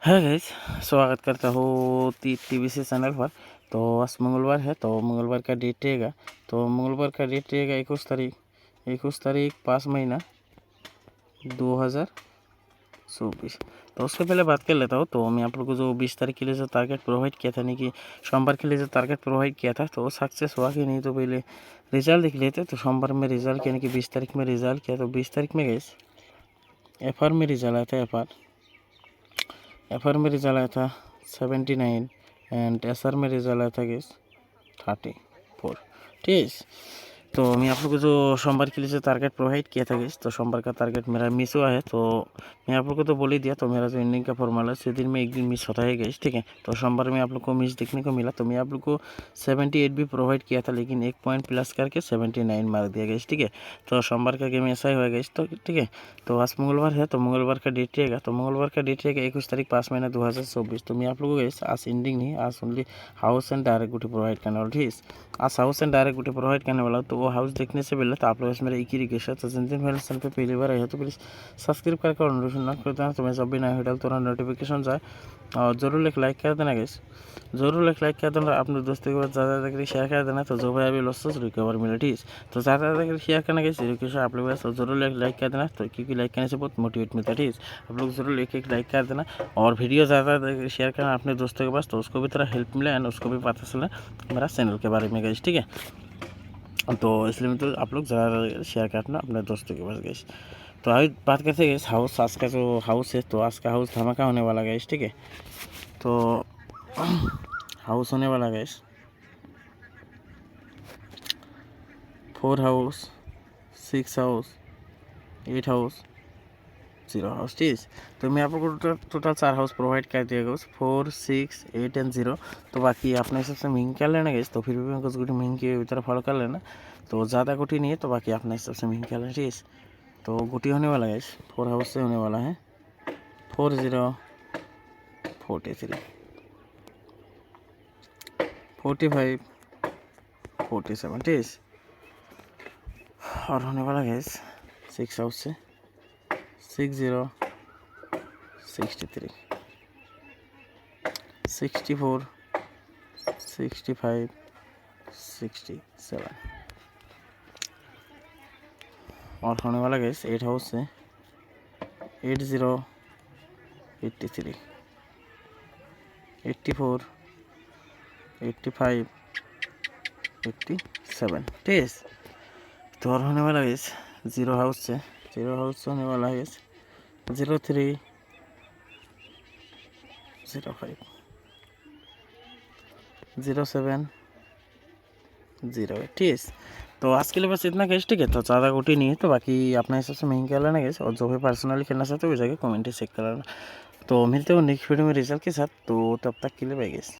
है गाइस, स्वागत करता हूँ टीवीसी चैनल पर। तो आज मंगलवार है, तो मंगलवार का डेट रहेगा। तो मंगलवार का डेट रहेगा 21 तारीख 5 महीना 2024। तो उसके पहले बात कर लेता हूँ। तो मैं आप लोग को जो 20 तारीख के लिए जो टारगेट प्रोवाइड किया था, नहीं कि सोमवार के लिए जो टारगेट प्रोवाइड किया था, तो वो सक्सेस हुआ कि नहीं, तो पहले रिजल्ट देख लेते। तो सोमवार में रिजल्ट यानी कि 20 तारीख में रिजल्ट किया। तो 20 तारीख में गाइस FR में रिजल्ट आया था। FR में रिजल्ट आया था 79 एंड SR में रिजल्ट आया था गैस 34। ठीक है। तो मैं आप लोग को जो सोमवार के लिए जो टारगेट प्रोवाइड किया था गैस, तो सोमवार का टारगेट मेरा मिस हुआ है। तो मैं आप लोग को तो बोल ही दिया। तो मेरा जो एंडिंग का फॉर्मूला है, दिन में एक दिन मिस होता है गैस, ठीक है। तो सोमवार में आप लोग को मिस देखने को मिला। तो मैं आप लोग को 78 भी प्रोवाइड किया था, लेकिन एक पॉइंट प्लस करके 79 मार दिया गैस, ठीक है। तो सोमवार का गेम ऐसा ही हुआ गैस, तो ठीक है। तो आज मंगलवार है, तो मंगलवार का डेट रहेगा। तो मंगलवार का डेट रहेगा 21 तारीख 5 महीना 2024। तो मैं आप लोगों को गैस आज एंडिंग नहीं, आज ओनली हाउस एंड डायरेक्ट गुटी प्रोवाइड करने वाला, ठीक है। आज हाउस एंड डायरेक्ट गुटी प्रोवाइड करने वाला। तो वो हाउस देखने से पहले तो आप लोग मेरा एक ही रिक्वेस्ट है, तो जिन दिन मेरे चैनल पे पहली बार आए हो तो प्लीज़ सब्सक्राइब करके और नोटिफिकेशन ऑन कर देना। तो मैं जब भी नया डाल तो नोटिफिकेशन जाए। और ज़रूर एक लाइक कर देना गैस, ज़रूर एक लाइक कर देना। अपने दोस्तों के पास ज़्यादा करके शेयर कर देना, तो जो भाई अभी लॉसेस रिकवर मिले, ठीक है। तो ज़्यादा करके शेयर करना गैस, रिक्वेस्ट आप लोग तो ज़रूर एक लाइक कर देना। तो क्योंकि लाइक करने से बहुत मोटिवेट मिलता है, ठीक है। आप लोग ज़रूर एक लाइक कर देना और वीडियो ज़्यादा शेयर करना अपने दोस्तों के पास, तो उसको भी थोड़ा हेल्प मिले एंड उसको भी पता चले मेरा चैनल के बारे में गैस, ठीक है। तो इसलिए मैं तो आप लोग ज़्यादा शेयर करना अपने दोस्तों के पास गैस। तो अभी बात करते हैं गैस हाउस, आज का जो हाउस है, तो आज का हाउस धमाका होने वाला गैस, ठीक है। तो हाउस होने वाला gas 4 house, 6 house, 8 house, 0 house, ठीक है। तो मैं आप लोग को टोटल 4 हाउस प्रोवाइड कर दिया गया, 4, 6, 8 एंड 0। तो बाकी अपने हिसाब से महंगी कर लेना गैस। तो फिर भी मैं कुछ गुटी महंगी की तरह फॉलो कर लेना। तो ज़्यादा गुटी नहीं है, तो बाकी अपने हिसाब से महंगी कर लेना, ठीक है। तो गुटी होने वाला है 4 हाउस से होने वाला है 40, 43, 45, 47, ठीक है। और होने वाला है 6 हाउस से 60, 63, 64, 65, 67। और होने वाला है 8 हाउस से 80, 83, 84, 85, 87, ठीक है। तो और होने वाला है 0 हाउस से, 0 हाउस होने वाला है 03, 05, 07, 08, ठीक है। तो आज के लिए बस इतना गैस, ठीक है। तो ज़्यादा गोटी नहीं है, तो बाकी अपने हिसाब से महंगी कर लेना गैस। और जो भी पर्सनली खेलना चाहते हो वो जाके कमेंट चेक कर लेना। तो मिलते हो नेक्स्ट वीडियो में रिजल्ट के साथ। तो तब तक के लिए बाय गैस।